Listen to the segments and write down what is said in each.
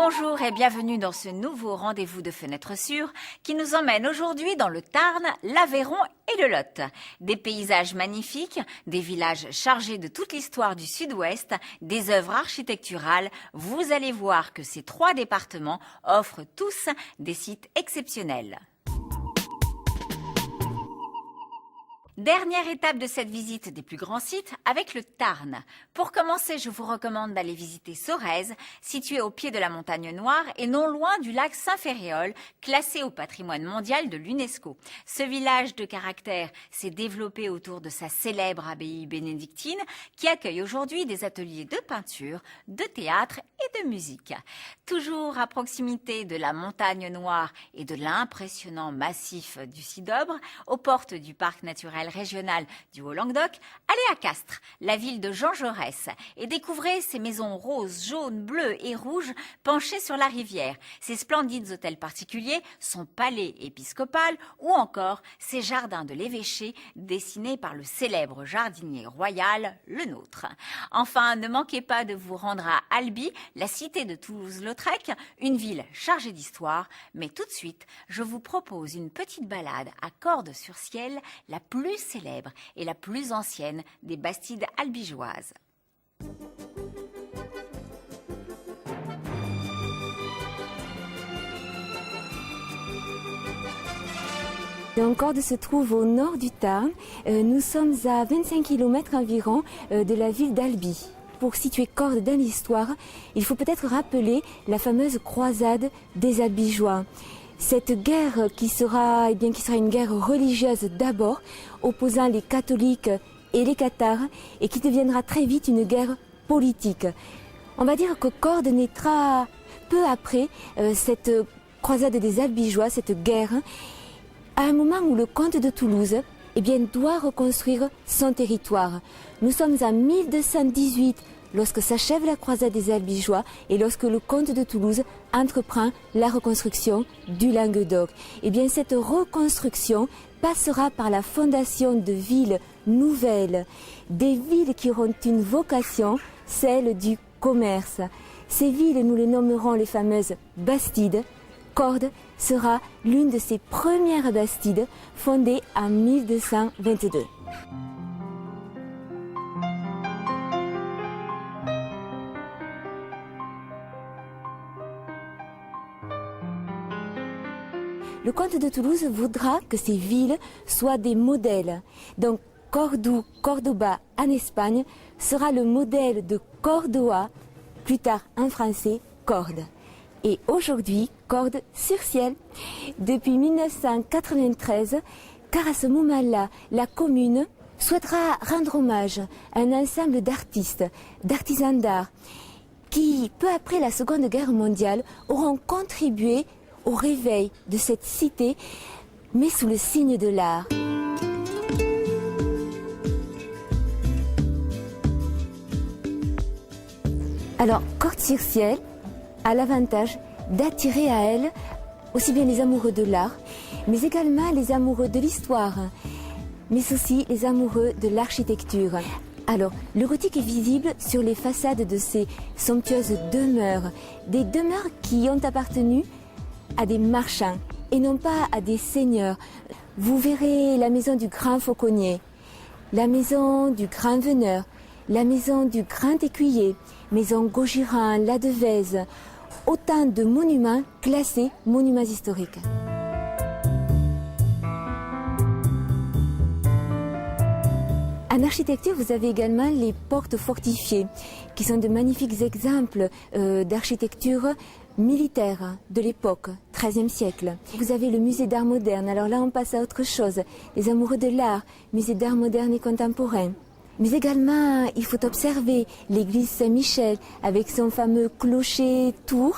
Bonjour et bienvenue dans ce nouveau rendez-vous de Fenêtre Sûre qui nous emmène aujourd'hui dans le Tarn, l'Aveyron et le Lot. Des paysages magnifiques, des villages chargés de toute l'histoire du Sud-Ouest, des œuvres architecturales. Vous allez voir que ces trois départements offrent tous des sites exceptionnels. Dernière étape de cette visite des plus grands sites avec le Tarn. Pour commencer, je vous recommande d'aller visiter Sorèze, située au pied de la montagne Noire et non loin du lac Saint-Ferréol, classé au patrimoine mondial de l'UNESCO. Ce village de caractère s'est développé autour de sa célèbre abbaye bénédictine qui accueille aujourd'hui des ateliers de peinture, de théâtre et de musique. Toujours à proximité de la montagne Noire et de l'impressionnant massif du Cidobre, aux portes du parc naturel régional du Haut-Languedoc, allez à Castres, la ville de Jean Jaurès, et découvrez ces maisons roses, jaunes, bleues et rouges penchées sur la rivière, ces splendides hôtels particuliers, son palais épiscopal ou encore ces jardins de l'évêché dessinés par le célèbre jardinier royal, le nôtre. Enfin, ne manquez pas de vous rendre à Albi, la cité de Toulouse-Lautrec, une ville chargée d'histoire, mais tout de suite, je vous propose une petite balade à Cordes-sur-Ciel, la plus célèbre et la plus ancienne des bastides albigeoises. Cordes se trouve au nord du Tarn. Nous sommes à 25 km environ de la ville d'Albi. Pour situer Cordes dans l'histoire, il faut peut-être rappeler la fameuse croisade des Albigeois. Cette guerre qui sera une guerre religieuse d'abord, opposant les catholiques et les cathares, et qui deviendra très vite une guerre politique. On va dire que Cordes naîtra peu après cette croisade des Albigeois, cette guerre, à un moment où le comte de Toulouse doit reconstruire son territoire. Nous sommes en 1218 lorsque s'achève la croisade des Albigeois et lorsque le comte de Toulouse entreprend la reconstruction du Languedoc. Cette reconstruction passera par la fondation de villes nouvelles, des villes qui auront une vocation, celle du commerce. Ces villes, nous les nommerons les fameuses bastides. Cordes sera l'une de ces premières bastides fondées en 1222. Le comte de Toulouse voudra que ces villes soient des modèles. Donc Cordoue, Cordoba en Espagne sera le modèle de Cordoa, plus tard en français Cordes. Et aujourd'hui, Cordes-sur-Ciel. Depuis 1993, car à ce moment-là, la commune souhaitera rendre hommage à un ensemble d'artistes, d'artisans d'art, qui, peu après la Seconde Guerre mondiale, auront contribué au réveil de cette cité, mais sous le signe de l'art. Alors, Cordes-sur-Ciel a l'avantage d'attirer à elle aussi bien les amoureux de l'art, mais également les amoureux de l'histoire, mais aussi les amoureux de l'architecture. Alors, le gothique est visible sur les façades de ces somptueuses demeures, des demeures qui ont appartenu à des marchands et non pas à des seigneurs. Vous verrez la maison du grand fauconnier, la maison du grand veneur, la maison du grand écuyer, maison Gaugiran, la Devèze, autant de monuments classés monuments historiques. En architecture, vous avez également les portes fortifiées, qui sont de magnifiques exemples d'architecture militaire de l'époque, XIIIe siècle. Vous avez le musée d'art moderne, alors là on passe à autre chose, les amoureux de l'art, musée d'art moderne et contemporain. Mais également, il faut observer l'église Saint-Michel avec son fameux clocher-tour,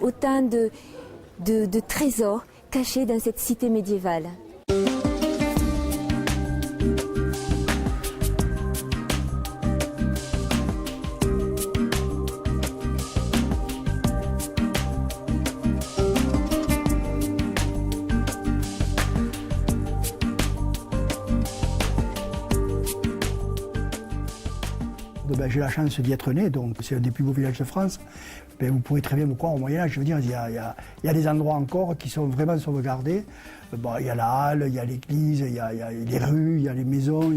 autant de trésors cachés dans cette cité médiévale. j'ai la chance d'y être né, donc c'est un des plus beaux villages de France. Ben, vous pourrez très bien me croire, au Moyen-Âge, je veux dire, il y a des endroits encore qui sont vraiment sauvegardés. Bon, il y a la halle, il y a l'église, il y a les rues, il y a les maisons.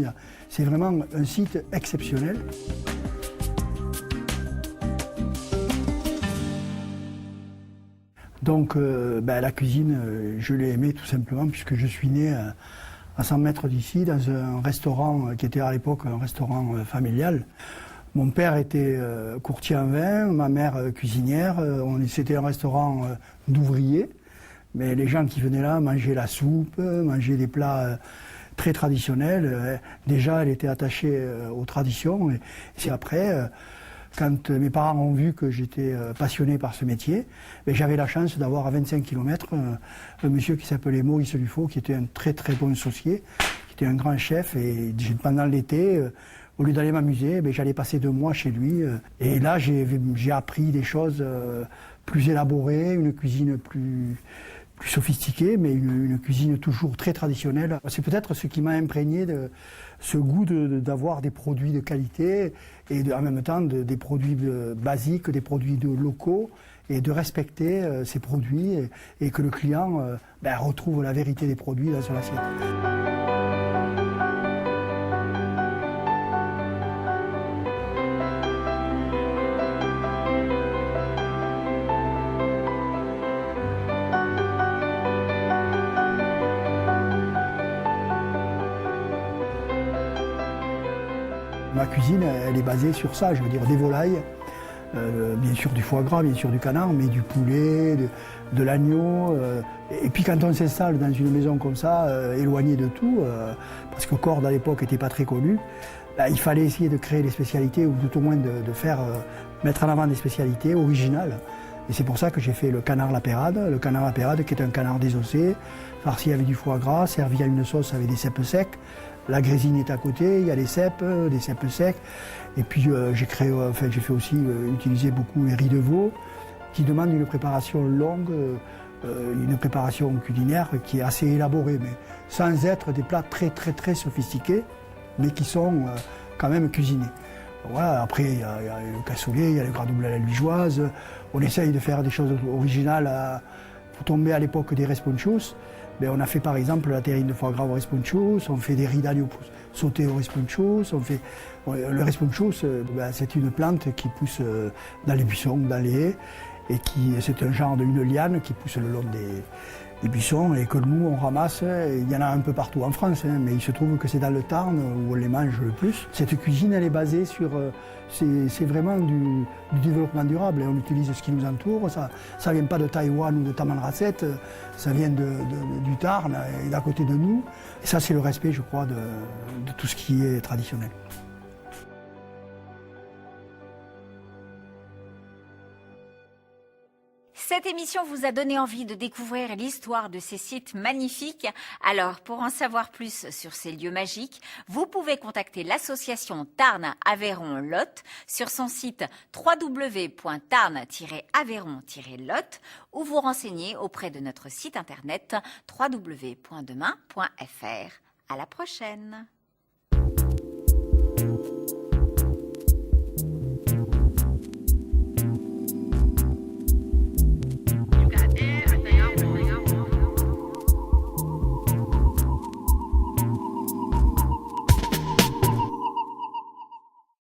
C'est vraiment un site exceptionnel. Donc la cuisine, je l'ai aimée tout simplement puisque je suis né à 100 mètres d'ici dans un restaurant qui était à l'époque un restaurant familial. Mon père était courtier en vin, ma mère cuisinière. C'était un restaurant d'ouvriers, mais les gens qui venaient là mangeaient la soupe, mangeaient des plats très traditionnels. Déjà, elle était attachée aux traditions. Et c'est après... Quand mes parents ont vu que j'étais passionné par ce métier, j'avais la chance d'avoir à 25 km un monsieur qui s'appelait Maurice Luffaut, qui était un très très bon saucier, qui était un grand chef. Et pendant l'été, au lieu d'aller m'amuser, j'allais passer 2 mois chez lui. Et là, j'ai appris des choses plus élaborées, une cuisine plus sophistiquée, mais une cuisine toujours très traditionnelle. C'est peut-être ce qui m'a imprégné de ce goût d'avoir des produits de qualité et en même temps des produits basiques, des produits locaux, et de respecter ces produits et que le client retrouve la vérité des produits dans son assiette. Ma cuisine, elle est basée sur ça, je veux dire des volailles, bien sûr du foie gras, bien sûr du canard, mais du poulet, de l'agneau. Et puis quand on s'installe dans une maison comme ça, éloignée de tout, parce que Cordes à l'époque n'était pas très connu, il fallait essayer de créer des spécialités, ou tout au moins de mettre en avant des spécialités originales. Et c'est pour ça que j'ai fait le canard la Pérade. Le canard la Pérade qui est un canard désossé, farci avec du foie gras, servi à une sauce avec des cèpes secs. La grésine est à côté, il y a des cèpes secs. Et puis j'ai fait aussi utiliser beaucoup les riz de veau, qui demandent une préparation longue, une préparation culinaire qui est assez élaborée, mais sans être des plats très très très sophistiqués, mais qui sont quand même cuisinés. Voilà, après il y a le cassoulet, il y a le gras double à la liégeoise. On essaye de faire des choses originales pour tomber à l'époque des responchus. On a fait par exemple la terrine de foie gras au responchus, on fait des riz d'agneau sautés au responchus, le responchus, c'est une plante qui pousse dans les buissons, dans les haies, et c'est un genre d'une liane qui pousse le long des buissons et que nous on ramasse. Il y en a un peu partout en France, mais il se trouve que c'est dans le Tarn où on les mange le plus. Cette cuisine, elle est basée sur... C'est vraiment du développement durable. On utilise ce qui nous entoure. Ça ne vient pas de Taïwan ou de Tamanrasset, ça vient du Tarn et d'à côté de nous. Et ça, c'est le respect, je crois, de tout ce qui est traditionnel. Cette émission vous a donné envie de découvrir l'histoire de ces sites magnifiques. Alors, pour en savoir plus sur ces lieux magiques, vous pouvez contacter l'association Tarn-Aveyron-Lot sur son site www.tarn-aveyron-lot ou vous renseigner auprès de notre site internet www.demain.fr. À la prochaine!